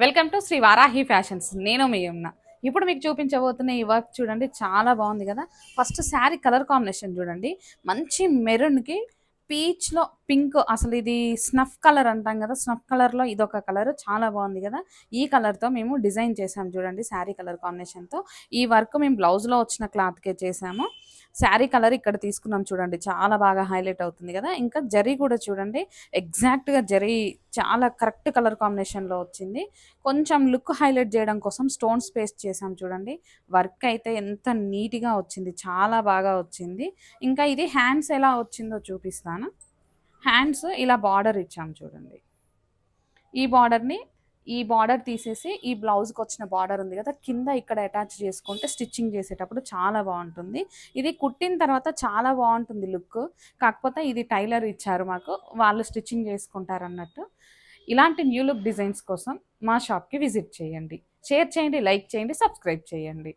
Welcome to Shri Varahi fashions. నేను మీ యమున. ఇప్పుడు మీకు చూపించబోతున్న ఈ వర్క్ చూడండి, చాలా బాగుంది కదా. ఫస్ట్ శారీ కలర్ కాంబినేషన్ చూడండి, మంచి మెరూన్కి పీచ్లో పింక్. అసలు ఇది స్నఫ్ కలర్ అంటాం కదా, స్నఫ్ కలర్లో ఇదొక కలర్ చాలా బాగుంది కదా. ఈ కలర్తో మేము డిజైన్ చేసాం చూడండి, శారీ కలర్ కాంబినేషన్తో. ఈ వర్క్ మేము బ్లౌజ్లో వచ్చిన క్లాత్కే చేసాము. శారీ కలర్ ఇక్కడ తీసుకున్నాం చూడండి, చాలా బాగా హైలైట్ అవుతుంది కదా. ఇంకా జరీ కూడా చూడండి, ఎగ్జాక్ట్గా జరీ చాలా కరెక్ట్ కలర్ కాంబినేషన్లో వచ్చింది. కొంచెం లుక్ హైలైట్ చేయడం కోసం స్టోన్స్ పేస్ట్ చేసాం చూడండి. వర్క్ అయితే ఎంత నీట్గా వచ్చింది, చాలా బాగా వచ్చింది. ఇంకా ఇది హ్యాండ్స్ ఎలా వచ్చిందో చూపిస్తాను. హ్యాండ్స్ ఇలా బార్డర్ ఇచ్చాం చూడండి. ఈ బార్డర్ని ఈ బార్డర్ తీసేసి ఈ బ్లౌజ్కి వచ్చిన బార్డర్ ఉంది కదా, కింద ఇక్కడ అటాచ్ చేసుకుంటే స్టిచ్చింగ్ చేసేటప్పుడు చాలా బాగుంటుంది. ఇది కుట్టిన తర్వాత చాలా బాగుంటుంది లుక్. కాకపోతే ఇది టైలర్ ఇచ్చారు మాకు, వాళ్ళు స్టిచ్చింగ్ చేసుకుంటారు అన్నట్టు. ఇలాంటి న్యూ లుక్ డిజైన్స్ కోసం మా షాప్కి విజిట్ చేయండి. షేర్ చేయండి, లైక్ చేయండి, సబ్స్క్రైబ్ చేయండి.